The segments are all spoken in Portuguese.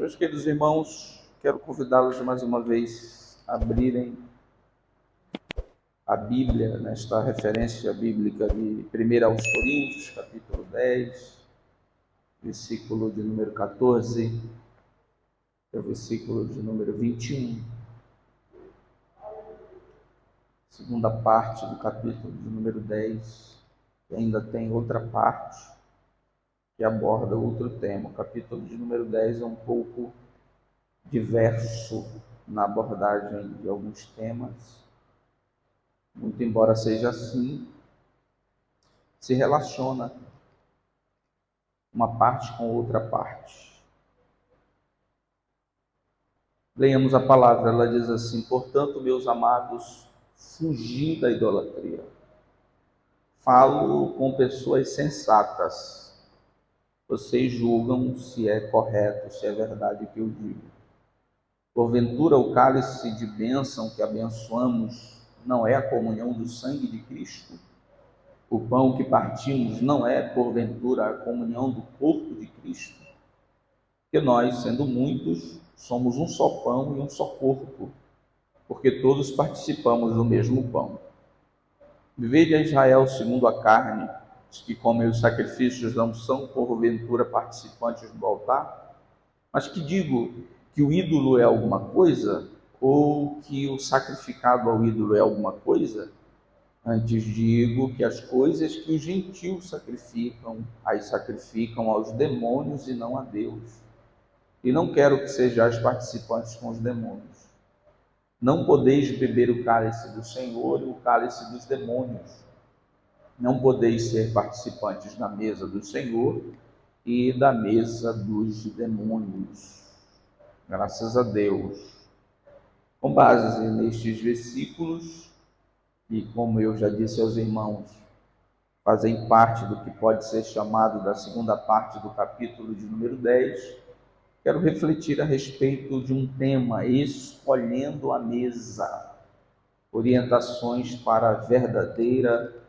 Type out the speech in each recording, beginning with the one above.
Meus queridos irmãos, quero convidá-los mais uma vez a abrirem a Bíblia, nesta referência bíblica de 1 aos Coríntios, capítulo 10, versículo de número 14, é o versículo de número 21. Segunda parte do capítulo de número 10, e ainda tem outra parte que aborda outro tema. O capítulo de número 10 é um pouco diverso na abordagem de alguns temas, muito embora seja assim, se relaciona uma parte com outra parte. Leiamos a palavra, ela diz assim: portanto, meus amados, fugi da idolatria. Falo com pessoas sensatas. Vocês julgam se é correto, se é verdade o que eu digo. Porventura, o cálice de bênção que abençoamos não é a comunhão do sangue de Cristo? O pão que partimos não é, porventura, a comunhão do corpo de Cristo? Porque nós, sendo muitos, somos um só pão e um só corpo, porque todos participamos do mesmo pão. Vede a Israel segundo a carne, os que comem os sacrifícios não são, porventura, participantes do altar? Mas que digo que o ídolo é alguma coisa, ou que o sacrificado ao ídolo é alguma coisa? Antes digo que as coisas que os gentios sacrificam, as sacrificam aos demônios e não a Deus. E não quero que sejais participantes com os demônios. Não podeis beber o cálice do Senhor e o cálice dos demônios. Não podeis ser participantes da mesa do Senhor e da mesa dos demônios. Graças a Deus. Com base nestes versículos, e como eu já disse aos irmãos, fazem parte do que pode ser chamado da segunda parte do capítulo de número 10, quero refletir a respeito de um tema: escolhendo a mesa, orientações para a verdadeira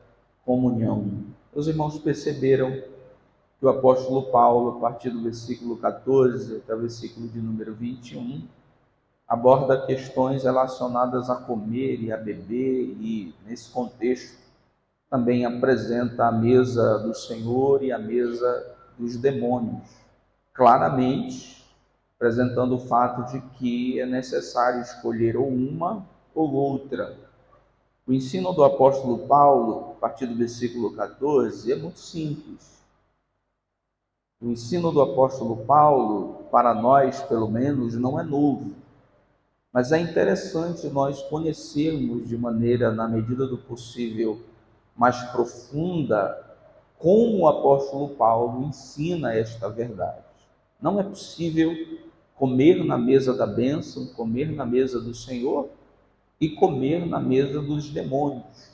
comunhão. Os irmãos perceberam que o apóstolo Paulo, a partir do versículo 14 até o versículo de número 21, aborda questões relacionadas a comer e a beber, e nesse contexto também apresenta a mesa do Senhor e a mesa dos demônios, claramente apresentando o fato de que é necessário escolher ou uma ou outra. O ensino do apóstolo Paulo, a partir do versículo 14, é muito simples. O ensino do apóstolo Paulo, para nós, pelo menos, não é novo. Mas é interessante nós conhecermos de maneira, na medida do possível, mais profunda, como o apóstolo Paulo ensina esta verdade. Não é possível comer na mesa da bênção, comer na mesa do Senhor e comer na mesa dos demônios.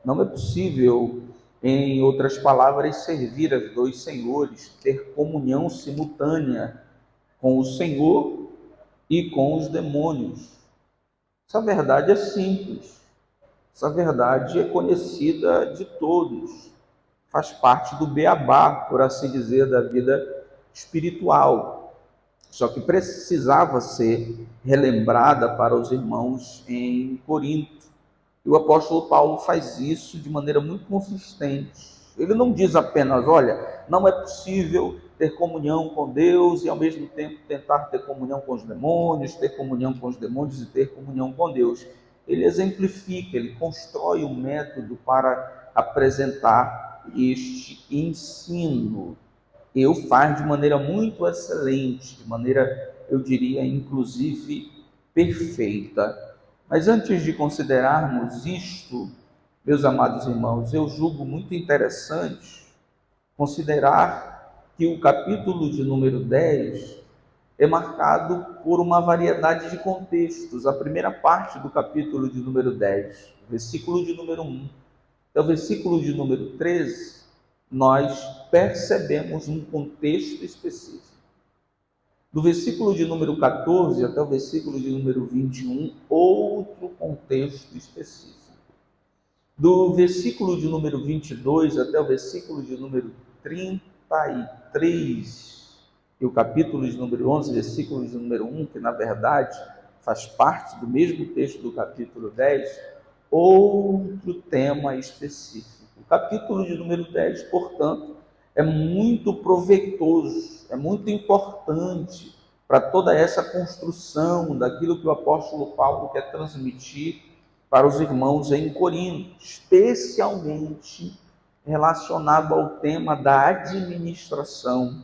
Não é possível, em outras palavras, servir a dois senhores, ter comunhão simultânea com o Senhor e com os demônios. Essa verdade é simples, essa verdade é conhecida de todos, faz parte do beabá, por assim dizer, da vida espiritual, só que precisava ser relembrada para os irmãos em Corinto. E o apóstolo Paulo faz isso de maneira muito consistente. Ele não diz apenas: olha, não é possível ter comunhão com Deus e ao mesmo tempo tentar ter comunhão com os demônios, ter comunhão com os demônios e ter comunhão com Deus. Ele exemplifica, ele constrói um método para apresentar este ensino. E o faz de maneira muito excelente, de maneira, eu diria, inclusive, perfeita. Mas antes de considerarmos isto, meus amados irmãos, eu julgo muito interessante considerar que o capítulo de número 10 é marcado por uma variedade de contextos. A primeira parte do capítulo de número 10, versículo de número 1, até o versículo de número 13, nós percebemos um contexto específico. Do versículo de número 14 até o versículo de número 21, outro contexto específico. Do versículo de número 22 até o versículo de número 33, e o capítulo de número 11, versículo de número 1, que na verdade faz parte do mesmo texto do capítulo 10, outro tema específico. O capítulo de número 10, portanto, é muito proveitoso, é muito importante para toda essa construção daquilo que o apóstolo Paulo quer transmitir para os irmãos em Corinto, especialmente relacionado ao tema da administração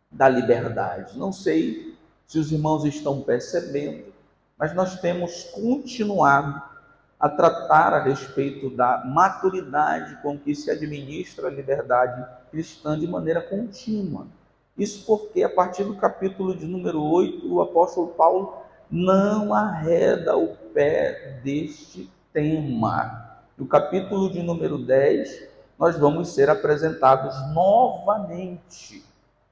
da liberdade. Não sei se os irmãos estão percebendo, mas nós temos continuado a tratar a respeito da maturidade com que se administra a liberdade cristã de maneira contínua. Isso porque, a partir do capítulo de número 8, o apóstolo Paulo não arreda o pé deste tema. No capítulo de número 10, nós vamos ser apresentados novamente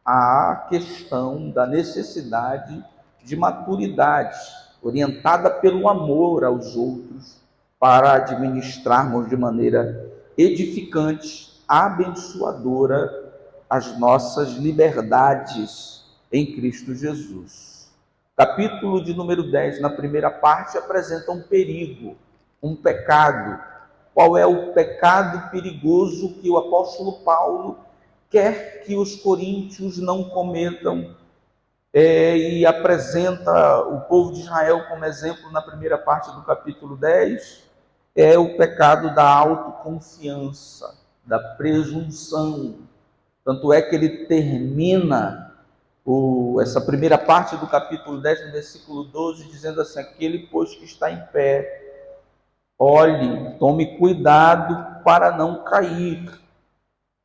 à questão da necessidade de maturidade, orientada pelo amor aos outros, para administrarmos de maneira edificante, abençoadora, as nossas liberdades em Cristo Jesus. Capítulo de número 10, na primeira parte, apresenta um perigo, um pecado. Qual é o pecado perigoso que o apóstolo Paulo quer que os coríntios não cometam, e apresenta o povo de Israel como exemplo na primeira parte do capítulo 10, é o pecado da autoconfiança, da presunção. Tanto é que ele termina essa primeira parte do capítulo 10, no versículo 12, dizendo assim: aquele, pois, que está em pé, olhe, tome cuidado para não cair.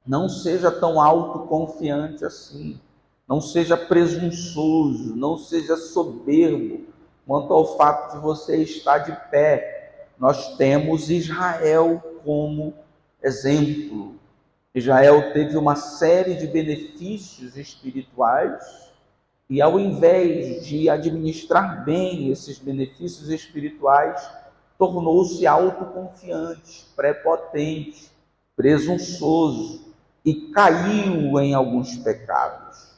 Não seja tão autoconfiante assim. Não seja presunçoso, não seja soberbo quanto ao fato de você estar de pé. Nós temos Israel como exemplo. Israel teve uma série de benefícios espirituais e, ao invés de administrar bem esses benefícios espirituais, tornou-se autoconfiante, prepotente, presunçoso e caiu em alguns pecados.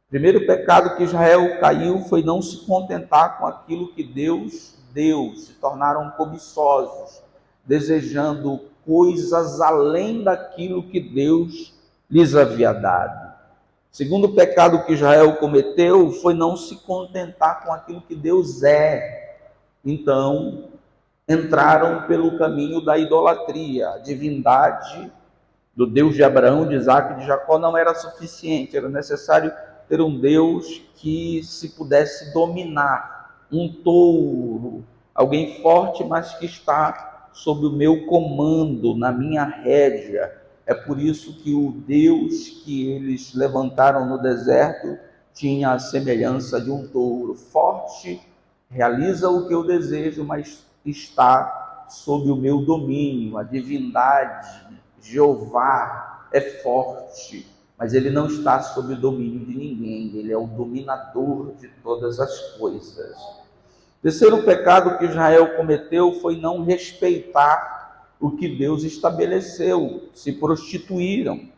O primeiro pecado que Israel caiu foi não se contentar com aquilo que Deus deu, se tornaram cobiçosos, desejando coisas além daquilo que Deus lhes havia dado. O segundo pecado que Israel cometeu foi não se contentar com aquilo que Deus é. Então, entraram pelo caminho da idolatria. A divindade do Deus de Abraão, de Isaac e de Jacó não era suficiente, era necessário ter um Deus que se pudesse dominar, um touro, alguém forte, mas que está sob o meu comando, na minha rédea. É por isso que o Deus que eles levantaram no deserto tinha a semelhança de um touro, forte, realiza o que eu desejo, mas está sob o meu domínio. A divindade, Jeová, é forte, mas ele não está sob o domínio de ninguém, ele é o dominador de todas as coisas. O terceiro pecado que Israel cometeu foi não respeitar o que Deus estabeleceu, se prostituíram.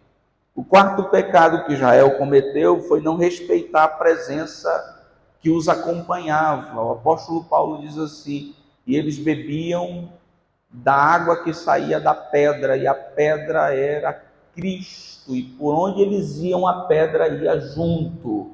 O quarto pecado que Israel cometeu foi não respeitar a presença que os acompanhava. O apóstolo Paulo diz assim: e eles bebiam da água que saía da pedra, e a pedra era Cristo, e por onde eles iam, a pedra ia junto.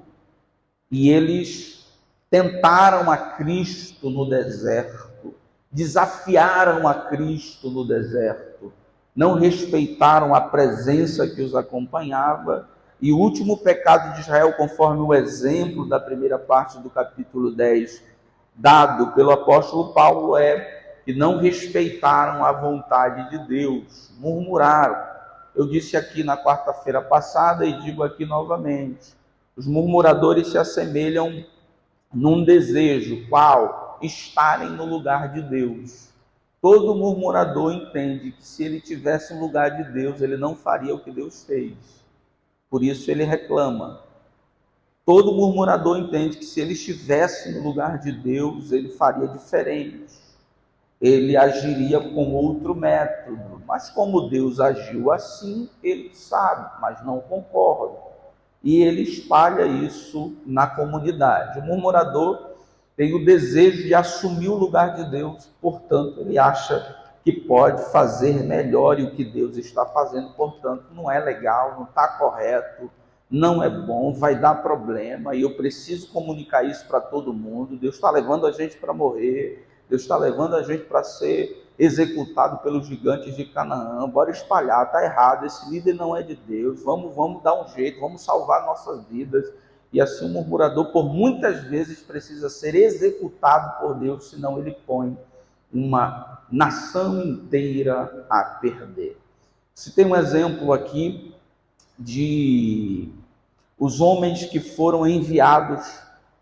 E eles tentaram a Cristo no deserto, desafiaram a Cristo no deserto, não respeitaram a presença que os acompanhava. E o último pecado de Israel, conforme o exemplo da primeira parte do capítulo 10, dado pelo apóstolo Paulo, é que não respeitaram a vontade de Deus, murmuraram. Eu disse aqui na quarta-feira passada e digo aqui novamente: os murmuradores se assemelham num desejo, qual? Estarem no lugar de Deus. Todo murmurador entende que se ele tivesse no lugar de Deus, ele não faria o que Deus fez. Por isso ele reclama. Todo murmurador entende que se ele estivesse no lugar de Deus, ele faria diferente. Ele agiria com outro método. Mas como Deus agiu assim, ele sabe, mas não concorda. e ele espalha isso na comunidade. O murmurador tem o desejo de assumir o lugar de Deus, portanto, ele acha que pode fazer melhor o que Deus está fazendo, portanto, não é legal, não está correto, não é bom, vai dar problema, e eu preciso comunicar isso para todo mundo. Deus está levando a gente para morrer, Deus está levando a gente para ser executado pelos gigantes de Canaã, bora espalhar, está errado, esse líder não é de Deus, vamos dar um jeito, vamos salvar nossas vidas. E assim o murmurador, por muitas vezes, precisa ser executado por Deus, senão ele põe uma nação inteira a perder. Se tem um exemplo aqui de os homens que foram enviados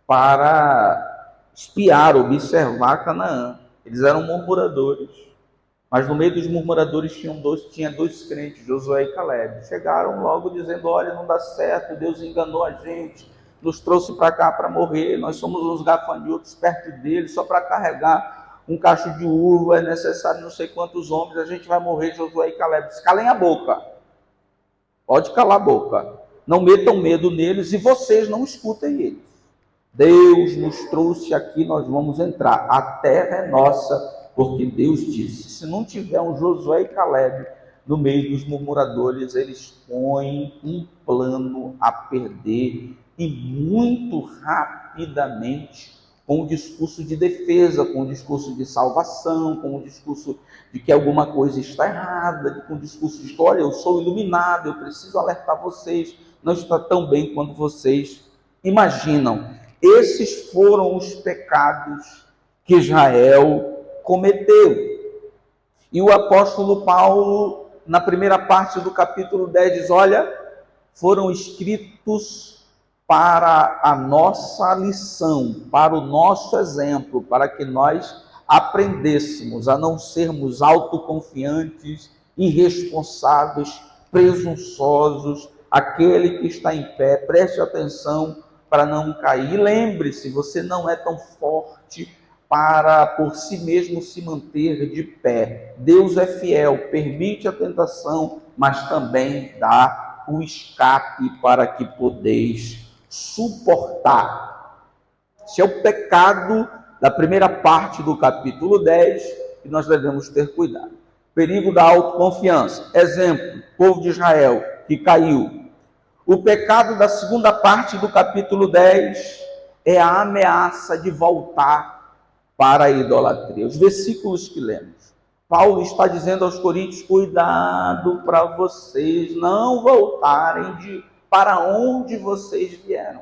para espiar, observar Canaã. Eles eram murmuradores, mas no meio dos murmuradores tinha dois crentes, Josué e Caleb. Chegaram logo dizendo: olha, não dá certo, Deus enganou a gente, nos trouxe para cá para morrer, nós somos uns gafanhotos perto dele, só para carregar um cacho de uva é necessário não sei quantos homens, a gente vai morrer. Josué e Caleb disse: calem a boca, pode calar a boca, não metam medo neles e vocês não escutem eles. Deus nos trouxe aqui, nós vamos entrar, a terra é nossa, porque Deus disse. Se não tiver um Josué e Caleb no meio dos murmuradores, eles põem um plano a perder, e muito rapidamente, com o discurso de defesa, com o discurso de salvação, com o discurso de que alguma coisa está errada, com o discurso de: olha, eu sou iluminado, eu preciso alertar vocês, não está tão bem quanto vocês imaginam. Esses foram os pecados que Israel cometeu. E o apóstolo Paulo, na primeira parte do capítulo 10, diz: olha, foram escritos para a nossa lição, para o nosso exemplo, para que nós aprendêssemos a não sermos autoconfiantes, irresponsáveis, presunçosos. Aquele que está em pé, preste atenção para não cair. E lembre-se, você não é tão forte para por si mesmo se manter de pé. Deus é fiel, permite a tentação, mas também dá o escape para que podeis suportar. Esse é o pecado da primeira parte do capítulo 10, que nós devemos ter cuidado. Perigo da autoconfiança. Exemplo, povo de Israel que caiu. O pecado da segunda parte do capítulo 10 é a ameaça de voltar para a idolatria. Os versículos que lemos, Paulo está dizendo aos coríntios: cuidado para vocês não voltarem para onde vocês vieram.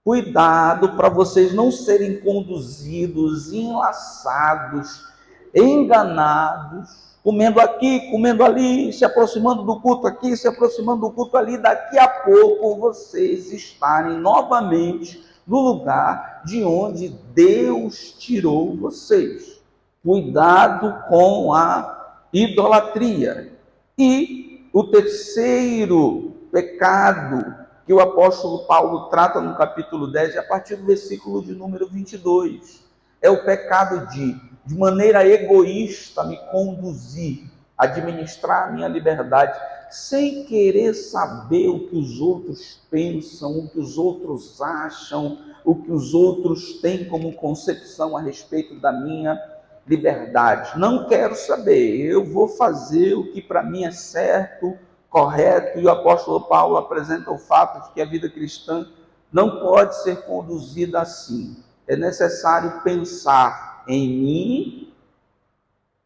Cuidado para vocês não serem conduzidos, enlaçados, enganados, comendo aqui, comendo ali, se aproximando do culto aqui, se aproximando do culto ali, daqui a pouco vocês estarem novamente no lugar de onde Deus tirou vocês. Cuidado com a idolatria. E o terceiro pecado que o apóstolo Paulo trata no capítulo 10, a partir do versículo de número 22, é o pecado de maneira egoísta, me conduzir, administrar a minha liberdade, sem querer saber o que os outros pensam, o que os outros acham, o que os outros têm como concepção a respeito da minha liberdade. Não quero saber, eu vou fazer o que para mim é certo, correto. E o apóstolo Paulo apresenta o fato de que a vida cristã não pode ser conduzida assim. É necessário pensar em mim,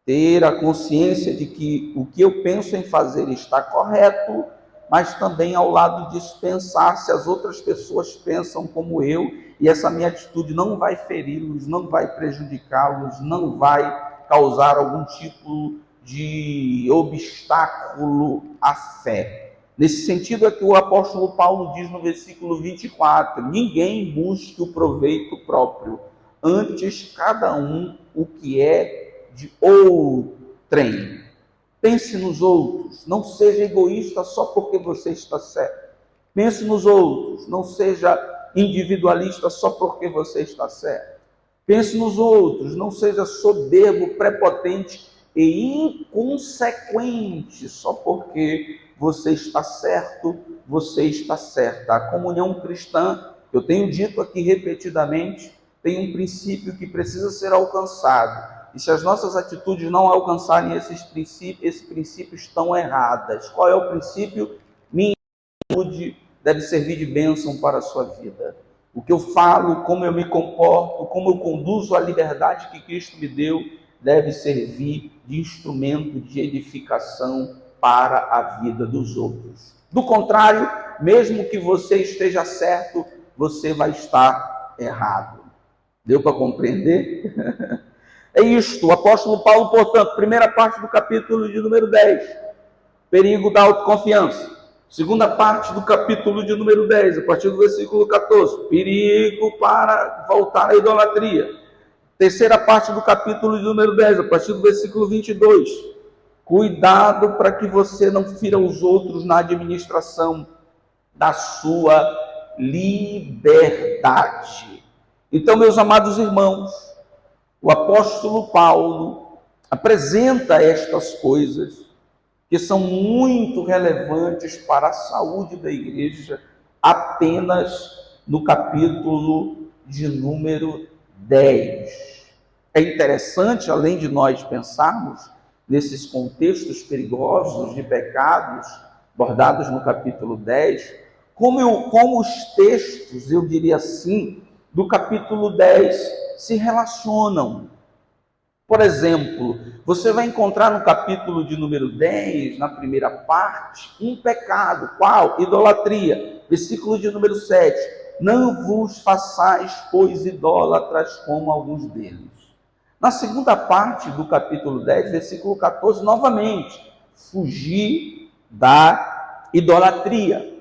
ter a consciência de que o que eu penso em fazer está correto, mas também ao lado disso pensar se as outras pessoas pensam como eu, e essa minha atitude não vai feri-los, não vai prejudicá-los, não vai causar algum tipo de obstáculo à fé. Nesse sentido é que o apóstolo Paulo diz no versículo 24: ninguém busque o proveito próprio, antes cada um o que é de outrem. Pense nos outros, não seja egoísta só porque você está certo. Pense nos outros, não seja individualista só porque você está certo. Pense nos outros, não seja soberbo, prepotente e inconsequente só porque você está certo você está certa. A comunhão cristã, eu tenho dito aqui repetidamente, tem um princípio que precisa ser alcançado. E se as nossas atitudes não alcançarem esses princípios estão erradas. Qual é o princípio? Minha atitude deve servir de bênção para a sua vida. O que eu falo, como eu me comporto, como eu conduzo a liberdade que Cristo me deu, deve servir de instrumento de edificação para a vida dos outros. Do contrário, mesmo que você esteja certo, você vai estar errado. Deu para compreender? É isto, o apóstolo Paulo, portanto, primeira parte do capítulo de número 10, perigo da autoconfiança. Segunda parte do capítulo de número 10, a partir do versículo 14, perigo para voltar à idolatria. Terceira parte do capítulo de número 10, a partir do versículo 22, cuidado para que você não fira os outros na administração da sua liberdade. Então, meus amados irmãos, o apóstolo Paulo apresenta estas coisas que são muito relevantes para a saúde da igreja, apenas no capítulo de número 10. É interessante, além de nós pensarmos nesses contextos perigosos de pecados abordados no capítulo 10, como os textos, eu diria assim, do capítulo 10 se relacionam. Por exemplo, você vai encontrar no capítulo de número 10, na primeira parte, um pecado. Qual? Idolatria. Versículo de número 7. Não vos façais, pois, idólatras como alguns deles. Na segunda parte do capítulo 10, versículo 14, novamente, fugir da idolatria.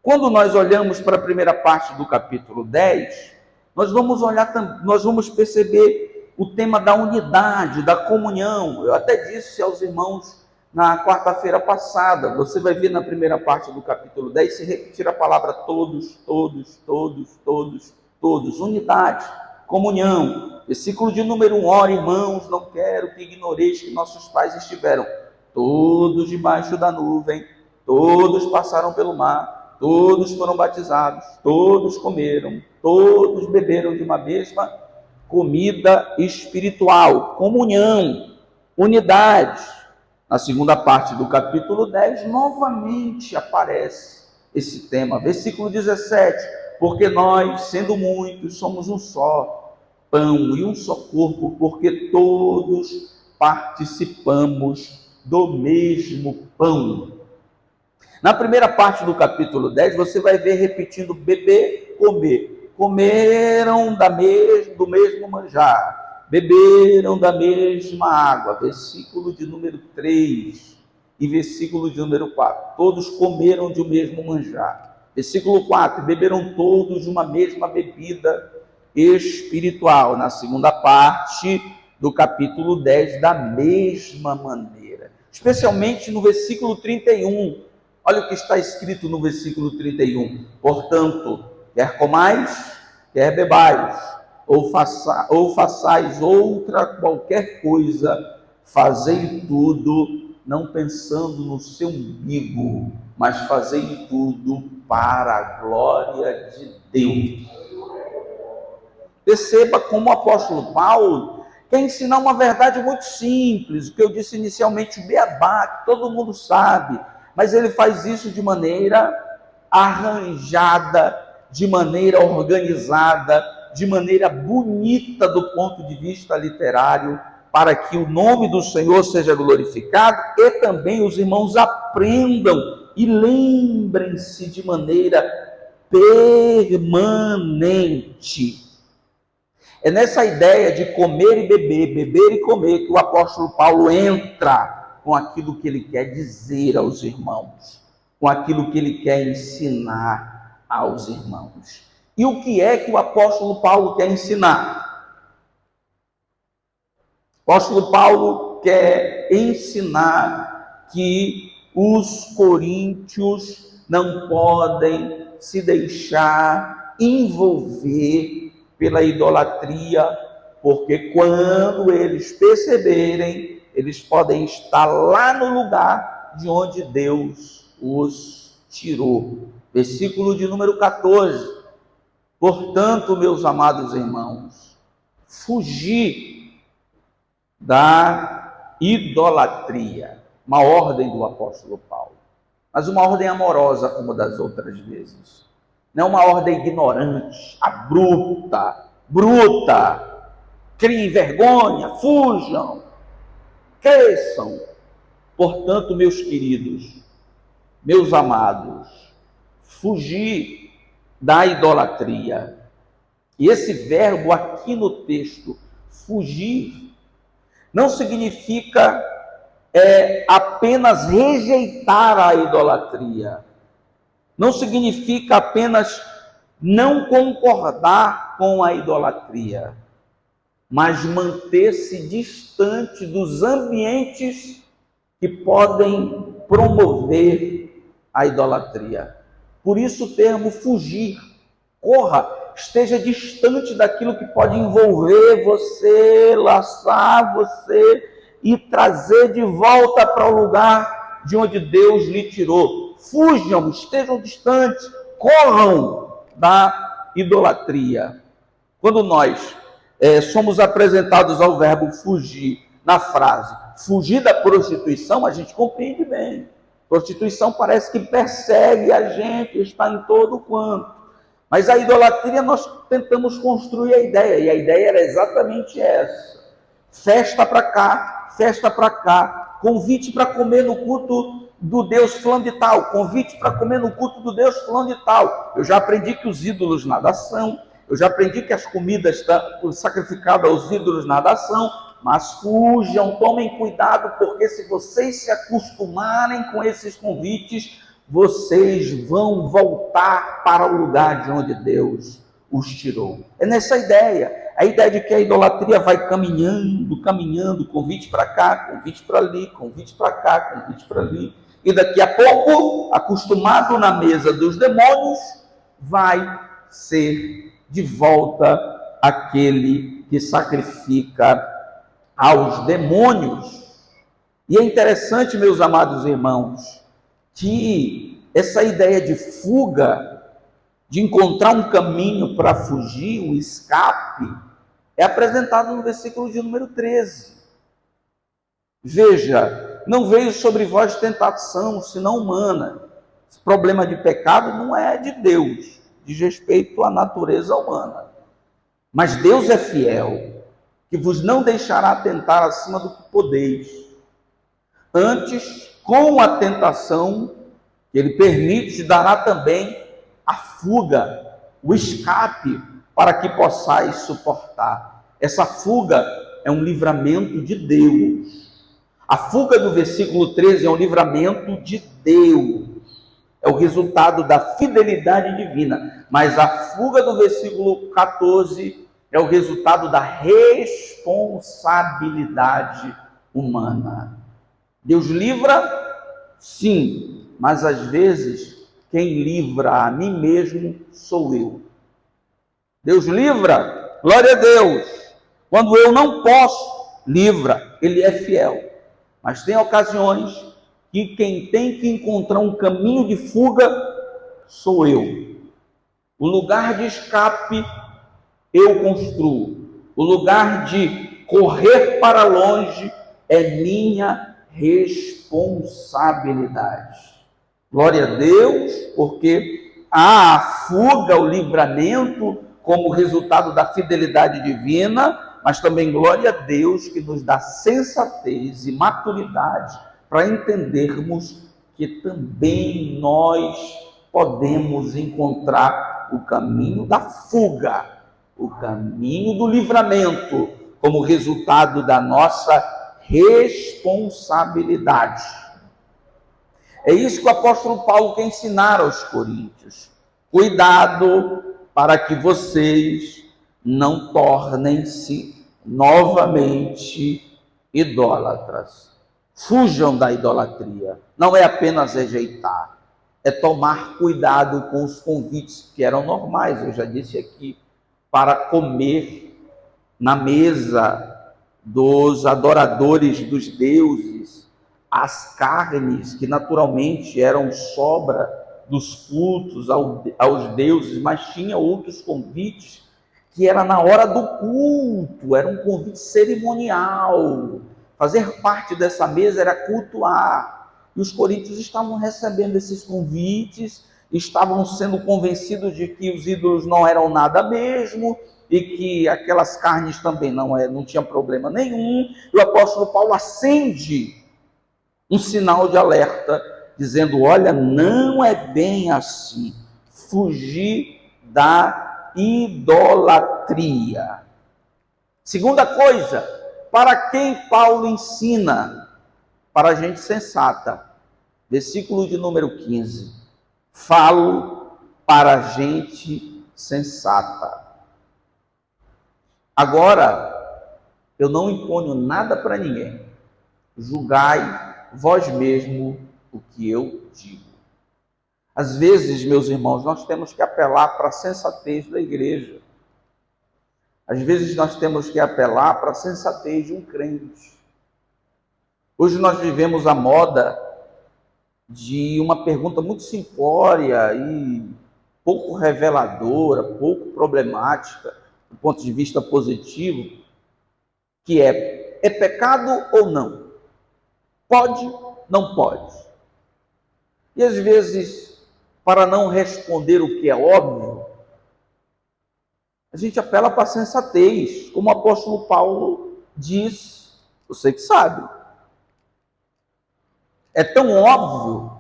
Quando nós olhamos para a primeira parte do capítulo 10, nós vamos perceber o tema da unidade, da comunhão. Eu até disse aos irmãos na quarta-feira passada, você vai ver na primeira parte do capítulo 10, se repetir a palavra todos, todos, todos, todos, todos, unidade, comunhão. Versículo de número 1, ora irmãos, não quero que ignoreis que nossos pais estiveram todos debaixo da nuvem, todos passaram pelo mar, todos foram batizados, todos comeram, todos beberam de uma mesma comida espiritual, comunhão, unidade. Na segunda parte do capítulo 10, novamente aparece esse tema. Versículo 17, porque nós, sendo muitos, somos um só pão e um só corpo, porque todos participamos do mesmo pão. Na primeira parte do capítulo 10, você vai ver repetindo beber, comer. Comeram do mesmo manjar, beberam da mesma água, versículo de número 3 e versículo de número 4, todos comeram de um mesmo manjar, versículo 4, beberam todos de uma mesma bebida espiritual, na segunda parte do capítulo 10, da mesma maneira, especialmente no versículo 31, olha o que está escrito no versículo 31, portanto, quer comais, quer bebais, ou façais outra qualquer coisa, fazei tudo, não pensando no seu umbigo, mas fazei tudo para a glória de Deus. Perceba como o apóstolo Paulo quer ensinar uma verdade muito simples, o que eu disse inicialmente, o beabá, que todo mundo sabe, mas ele faz isso de maneira arranjada, de maneira organizada, de maneira bonita do ponto de vista literário, para que o nome do Senhor seja glorificado e também os irmãos aprendam e lembrem-se de maneira permanente. É nessa ideia de comer e beber, beber e comer, que o apóstolo Paulo entra com aquilo que ele quer dizer aos irmãos, com aquilo que ele quer ensinar aos irmãos. E o que é que o apóstolo Paulo quer ensinar? O apóstolo Paulo quer ensinar que os coríntios não podem se deixar envolver pela idolatria, porque quando eles perceberem, eles podem estar lá no lugar de onde Deus os tirou. Versículo de número 14. Portanto, meus amados irmãos, fugi da idolatria. Uma ordem do apóstolo Paulo. Mas uma ordem amorosa, como das outras vezes. Não uma ordem ignorante, abrupta, bruta. Criem vergonha, fujam, cresçam. Portanto, meus queridos, meus amados, fugi da idolatria. E esse verbo aqui no texto, fugir, não significa apenas rejeitar a idolatria. Não significa apenas não concordar com a idolatria, mas manter-se distante dos ambientes que podem promover a idolatria. Por isso o termo fugir. Corra, esteja distante daquilo que pode envolver você, laçar você e trazer de volta para o lugar de onde Deus lhe tirou. Fujam, estejam distantes, corram da idolatria. Quando nós somos apresentados ao verbo fugir na frase fugir da prostituição, a gente compreende bem. Prostituição parece que persegue a gente, está em todo quanto. Mas a idolatria nós tentamos construir a ideia, e a ideia era exatamente essa. Festa para cá, convite para comer no culto do Deus fulano de tal, convite para comer no culto do Deus fulano de tal. Eu já aprendi que os ídolos nada são, eu já aprendi que as comidas sacrificadas aos ídolos nada são, mas fujam, tomem cuidado, porque se vocês se acostumarem com esses convites, vocês vão voltar para o lugar de onde Deus os tirou. É nessa ideia, a ideia de que a idolatria vai caminhando, convite para cá, convite para ali, convite para cá, convite para ali, e daqui a pouco, acostumado na mesa dos demônios, vai ser de volta aquele que sacrifica aos demônios. E é interessante, meus amados irmãos, que essa ideia de fuga, de encontrar um caminho para fugir, um escape, é apresentado no versículo de número 13. Veja, não veio sobre vós tentação, senão humana. Esse problema de pecado não é de Deus, diz respeito à natureza humana. Mas Deus é fiel, que vos não deixará tentar acima do que podeis. Antes, com a tentação que Ele permite, dará também a fuga, o escape, para que possais suportar. Essa fuga é um livramento de Deus. A fuga do versículo 13 é um livramento de Deus. É o resultado da fidelidade divina. Mas a fuga do versículo 14 é o resultado da responsabilidade humana. Deus livra? Sim, mas às vezes quem livra a mim mesmo sou eu. Deus livra? Glória a Deus. Quando eu não posso, livra. Ele é fiel. Mas tem ocasiões que quem tem que encontrar um caminho de fuga sou eu. O lugar de escape eu construo. O lugar de correr para longe é minha responsabilidade. Glória a Deus, porque há a fuga, o livramento como resultado da fidelidade divina, mas também glória a Deus que nos dá sensatez e maturidade para entendermos que também nós podemos encontrar o caminho da fuga, o caminho do livramento, como resultado da nossa responsabilidade. É isso que o apóstolo Paulo quer ensinar aos coríntios. Cuidado para que vocês não tornem-se novamente idólatras. Fujam da idolatria. Não é apenas rejeitar, é tomar cuidado com os convites que eram normais, eu já disse aqui, para comer na mesa dos adoradores dos deuses, as carnes que naturalmente eram sobra dos cultos aos deuses, mas tinha outros convites que era na hora do culto, era um convite cerimonial. Fazer parte dessa mesa era cultuar. E os coríntios estavam recebendo esses convites, estavam sendo convencidos de que os ídolos não eram nada mesmo, e que aquelas carnes também não tinha problema nenhum. E o apóstolo Paulo acende um sinal de alerta, dizendo: olha, não é bem assim. Fugir da idolatria. Segunda coisa, para quem Paulo ensina? Para a gente sensata. Versículo de número 15. Falo para a gente sensata. Agora, eu não imponho nada para ninguém. Julgai vós mesmo o que eu digo. Às vezes, meus irmãos, nós temos que apelar para a sensatez da igreja. Às vezes nós temos que apelar para a sensatez de um crente. Hoje nós vivemos a moda de uma pergunta muito simplória e pouco reveladora, pouco problemática, do ponto de vista positivo, que é pecado ou não? Pode, não pode? E às vezes, para não responder o que é óbvio, a gente apela para a sensatez, como o apóstolo Paulo diz, você que sabe. É tão óbvio,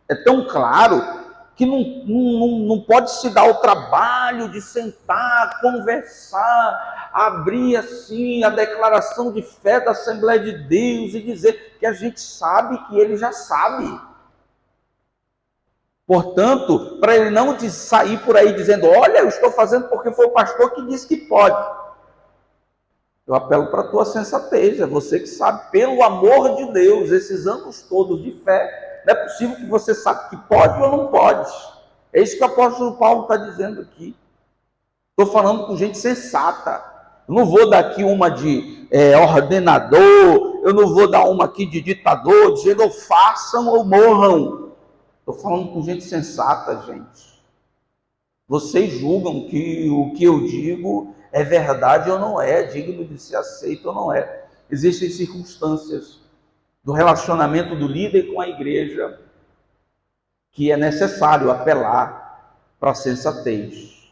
é tão claro, que não pode se dar o trabalho de sentar, conversar, abrir assim a declaração de fé da Assembleia de Deus e dizer que a gente sabe que ele já sabe. Portanto, para ele não sair por aí dizendo: olha, eu estou fazendo porque foi o pastor que disse que pode. Eu apelo para a tua sensatez, é você que sabe, pelo amor de Deus, esses anos todos de fé, não é possível que você saiba que pode ou não pode. É isso que o apóstolo Paulo está dizendo aqui. Estou falando com gente sensata. Eu não vou dar aqui uma de ordenador, eu não vou dar uma aqui de ditador, dizendo ou façam ou morram. Estou falando com gente sensata, gente. Vocês julgam que o que eu digo é verdade ou não é, digno de ser aceito ou não é. Existem circunstâncias do relacionamento do líder com a igreja que é necessário apelar para a sensatez.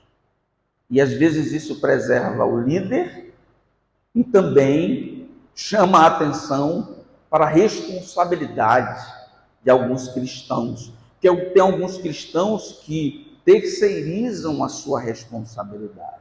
E às vezes isso preserva o líder e também chama a atenção para a responsabilidade de alguns cristãos. Porque tem alguns cristãos que terceirizam a sua responsabilidade.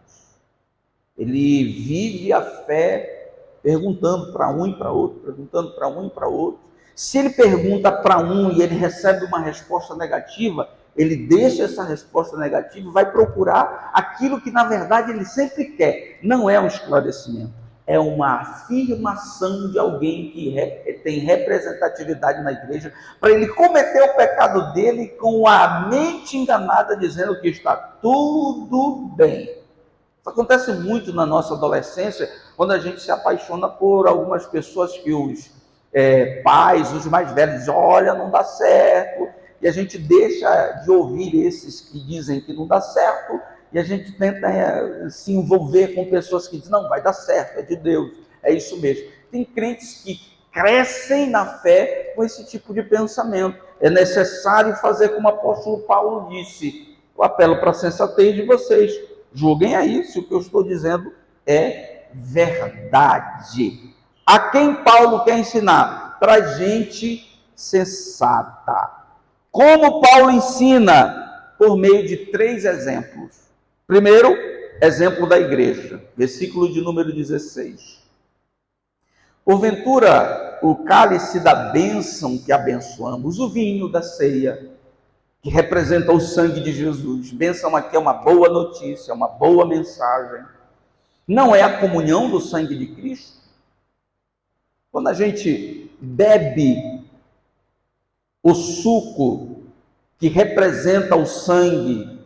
Ele vive a fé perguntando para um e para outro, perguntando para um e para outro. Se ele pergunta para um e ele recebe uma resposta negativa, ele deixa essa resposta negativa e vai procurar aquilo que, na verdade, ele sempre quer. Não é um esclarecimento, é uma afirmação de alguém que tem representatividade na igreja, para ele cometer o pecado dele com a mente enganada, dizendo que está tudo bem. Isso acontece muito na nossa adolescência, quando a gente se apaixona por algumas pessoas que os pais, os mais velhos, dizem: olha, não dá certo, e a gente deixa de ouvir esses que dizem que não dá certo, e a gente tenta se envolver com pessoas que dizem: não, vai dar certo, é de Deus, é isso mesmo. Tem crentes que crescem na fé com esse tipo de pensamento. É necessário fazer como o apóstolo Paulo disse: eu apelo para a sensatez de vocês, julguem aí se o que eu estou dizendo é verdade. A quem Paulo quer ensinar? Para gente sensata. Como Paulo ensina? Por meio de 3 exemplos. Primeiro, exemplo da igreja, versículo de número 16. Porventura, o cálice da bênção que abençoamos, o vinho da ceia, que representa o sangue de Jesus. Bênção aqui é uma boa notícia, uma boa mensagem. Não é a comunhão do sangue de Cristo? Quando a gente bebe o suco que representa o sangue,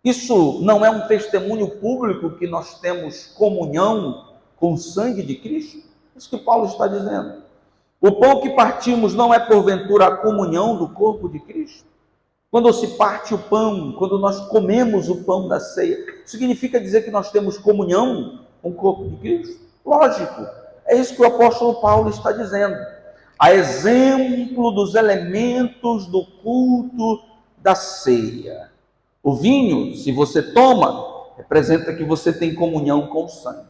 isso não é um testemunho público que nós temos comunhão com o sangue de Cristo? Isso que Paulo está dizendo. O pão que partimos não é porventura a comunhão do corpo de Cristo? Quando se parte o pão, quando nós comemos o pão da ceia, significa dizer que nós temos comunhão com o corpo de Cristo? Lógico, é isso que o apóstolo Paulo está dizendo. A exemplo dos elementos do culto da ceia. O vinho, se você toma, representa que você tem comunhão com o sangue.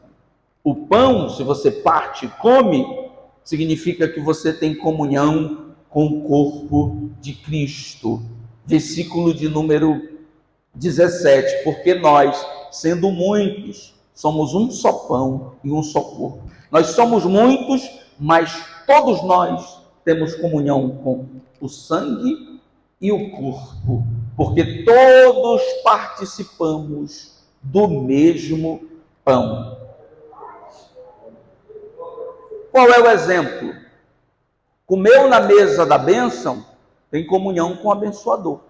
O pão, se você parte e come, significa que você tem comunhão com o corpo de Cristo. Versículo de número 17, porque nós, sendo muitos, somos um só pão e um só corpo. Nós somos muitos, mas todos nós temos comunhão com o sangue e o corpo, porque todos participamos do mesmo pão. Qual é o exemplo? Comeu na mesa da bênção, tem comunhão com o abençoador.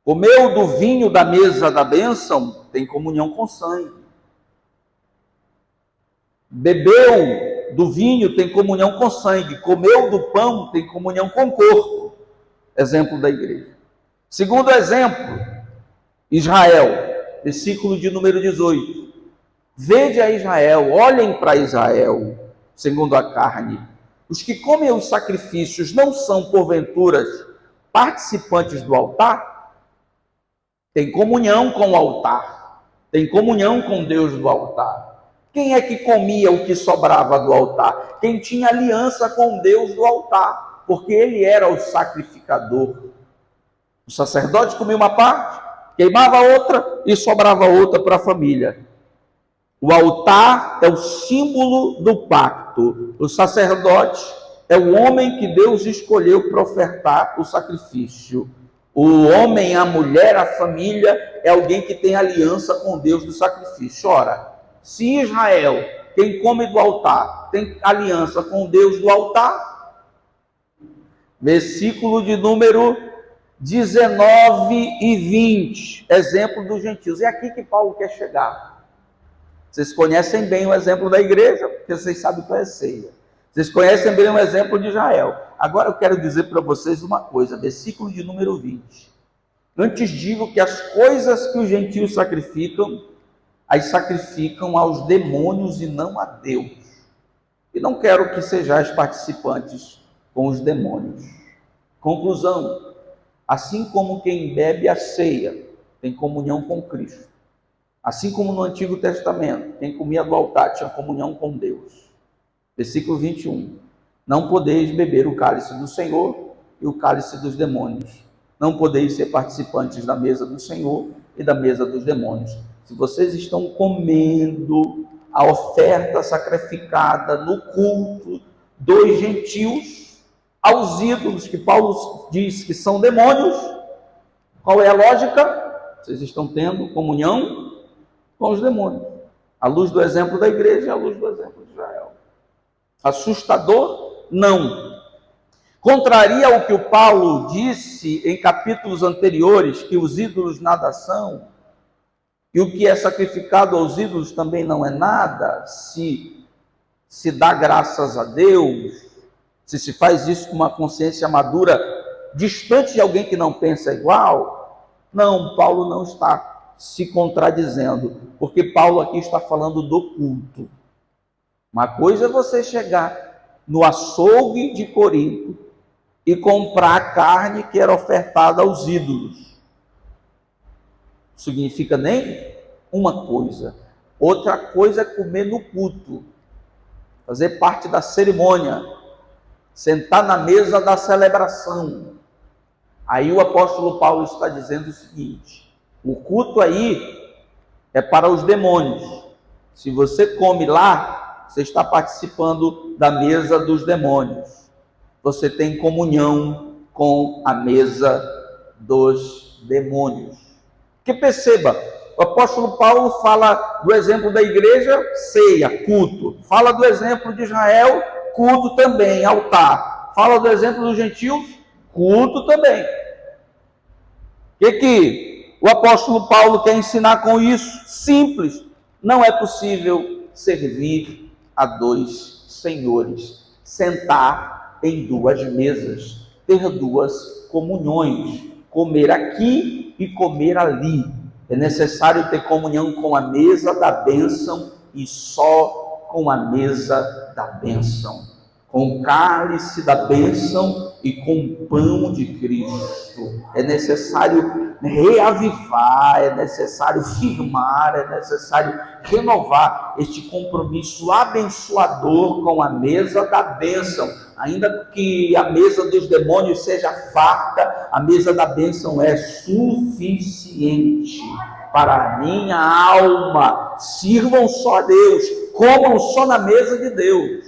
Comeu do vinho da mesa da bênção, tem comunhão com o sangue. Bebeu do vinho, tem comunhão com o sangue. Comeu do pão, tem comunhão com o corpo. Exemplo da igreja. Segundo exemplo, Israel, versículo de número 18. Vede a Israel, olhem para Israel, segundo a carne. Os que comem os sacrifícios não são, porventura, participantes do altar? Tem comunhão com o altar, tem comunhão com Deus do altar. Quem é que comia o que sobrava do altar? Quem tinha aliança com Deus do altar, porque ele era o sacrificador. O sacerdote comia uma parte, queimava outra e sobrava outra para a família. O altar é o símbolo do pacto. O sacerdote é o homem que Deus escolheu para ofertar o sacrifício. O homem, a mulher, a família é alguém que tem aliança com Deus do sacrifício. Ora, se Israel, quem come do altar, tem aliança com Deus do altar, versículo de número 19 e 20, exemplo dos gentios. É aqui que Paulo quer chegar. Vocês conhecem bem o exemplo da igreja, porque vocês sabem qual é a ceia. Vocês conhecem bem o exemplo de Israel. Agora eu quero dizer para vocês uma coisa, versículo de número 20. Antes digo que as coisas que os gentios sacrificam, as sacrificam aos demônios e não a Deus. E não quero que sejais participantes com os demônios. Conclusão, assim como quem bebe a ceia tem comunhão com Cristo, assim como no Antigo Testamento, quem comia do altar tinha comunhão com Deus. Versículo 21. Não podeis beber o cálice do Senhor e o cálice dos demônios. Não podeis ser participantes da mesa do Senhor e da mesa dos demônios. Se vocês estão comendo a oferta sacrificada no culto dos gentios aos ídolos, que Paulo diz que são demônios, qual é a lógica? Vocês estão tendo comunhão com os demônios, à luz do exemplo da igreja e à luz do exemplo de Israel. Assustador? Não. Contraria o que o Paulo disse em capítulos anteriores, que os ídolos nada são, e o que é sacrificado aos ídolos também não é nada, se dá graças a Deus, se faz isso com uma consciência madura, distante de alguém que não pensa igual. Não, Paulo não está se contradizendo, porque Paulo aqui está falando do culto. Uma coisa é você chegar no açougue de Corinto e comprar a carne que era ofertada aos ídolos. Significa nem uma coisa. Outra coisa é comer no culto, fazer parte da cerimônia, sentar na mesa da celebração. Aí o apóstolo Paulo está dizendo o seguinte: o culto aí é para os demônios. Se você come lá, você está participando da mesa dos demônios. Você tem comunhão com a mesa dos demônios. Que perceba, o apóstolo Paulo fala do exemplo da igreja, ceia, culto. Fala do exemplo de Israel, culto também, altar. Fala do exemplo dos gentios, culto também. O que o apóstolo Paulo quer ensinar com isso? Simples. Não é possível servir a dois senhores, sentar em duas mesas, ter duas comunhões, comer aqui e comer ali. É necessário ter comunhão com a mesa da bênção e só com a mesa da bênção, com o cálice da bênção e com o pão de Cristo. É necessário reavivar, é necessário firmar, é necessário renovar este compromisso abençoador com a mesa da bênção. Ainda que a mesa dos demônios seja farta, a mesa da bênção é suficiente para a minha alma. Sirvam só a Deus, comam só na mesa de Deus.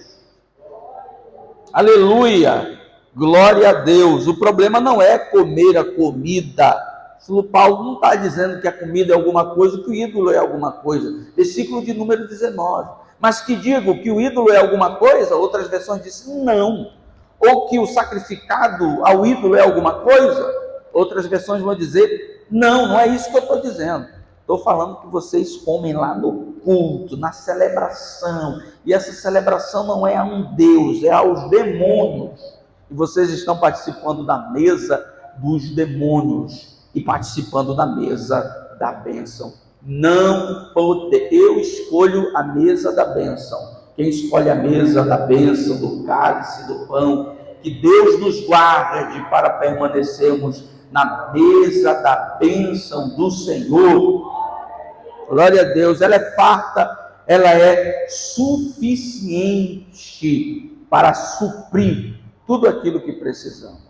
Aleluia, glória a Deus. O problema não é comer a comida. O Paulo não está dizendo que a comida é alguma coisa, que o ídolo é alguma coisa. Versículo de número 19. Mas que digo que o ídolo é alguma coisa, outras versões dizem não. Ou que o sacrificado ao ídolo é alguma coisa, outras versões vão dizer não, não é isso que eu estou dizendo. Estou falando que vocês comem lá no culto, na celebração, e essa celebração não é a um Deus, é aos demônios, e vocês estão participando da mesa dos demônios, e participando da mesa da bênção. Não pode, eu escolho a mesa da bênção. Quem escolhe a mesa da bênção, do cálice, do pão, que Deus nos guarde para permanecermos na mesa da bênção do Senhor. Glória a Deus, ela é farta, ela é suficiente para suprir tudo aquilo que precisamos.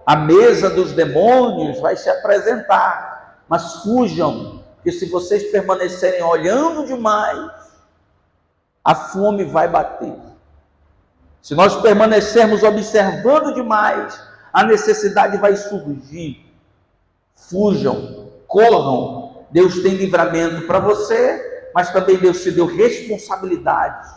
A mesa dos demônios vai se apresentar, mas fujam, porque se vocês permanecerem olhando demais, a fome vai bater. Se nós permanecermos observando demais, a necessidade vai surgir. Fujam, corram. Deus tem livramento para você, mas também Deus te deu responsabilidade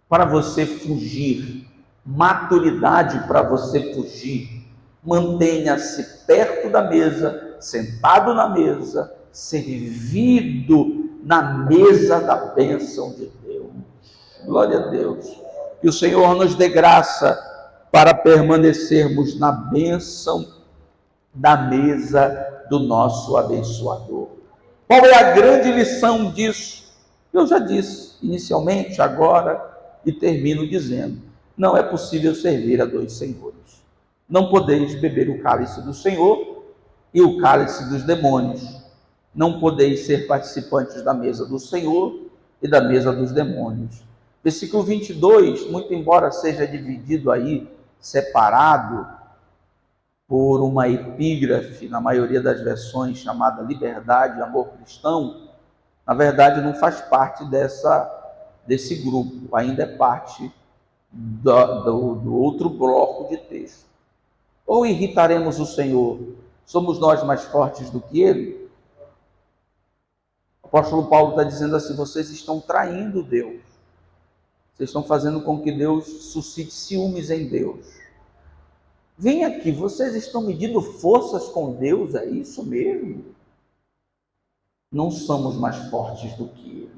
para você fugir, maturidade para você fugir. Mantenha-se perto da mesa, sentado na mesa, servido na mesa da bênção de Deus. Glória a Deus. Que o Senhor nos dê graça para permanecermos na bênção da mesa do nosso abençoador. Qual é a grande lição disso? Eu já disse inicialmente, agora, e termino dizendo: não é possível servir a dois senhores. Não podeis beber o cálice do Senhor e o cálice dos demônios. Não podeis ser participantes da mesa do Senhor e da mesa dos demônios. Versículo 22, muito embora seja dividido aí, separado por uma epígrafe, na maioria das versões, chamada Liberdade e Amor Cristão, na verdade não faz parte desse grupo, ainda é parte do outro bloco de texto. Ou irritaremos o Senhor? Somos nós mais fortes do que Ele? O apóstolo Paulo está dizendo assim: vocês estão traindo Deus. Vocês estão fazendo com que Deus suscite ciúmes em Deus. Vem aqui, vocês estão medindo forças com Deus, é isso mesmo? Não somos mais fortes do que eles.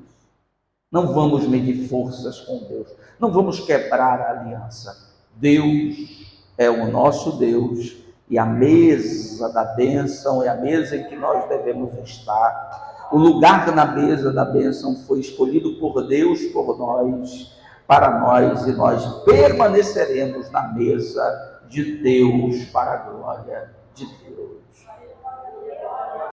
Não vamos medir forças com Deus. Não vamos quebrar a aliança. Deus é o nosso Deus, e a mesa da bênção é a mesa em que nós devemos estar. O lugar na mesa da bênção foi escolhido por Deus, por nós, para nós, e nós permaneceremos na mesa de Deus, para a glória de Deus.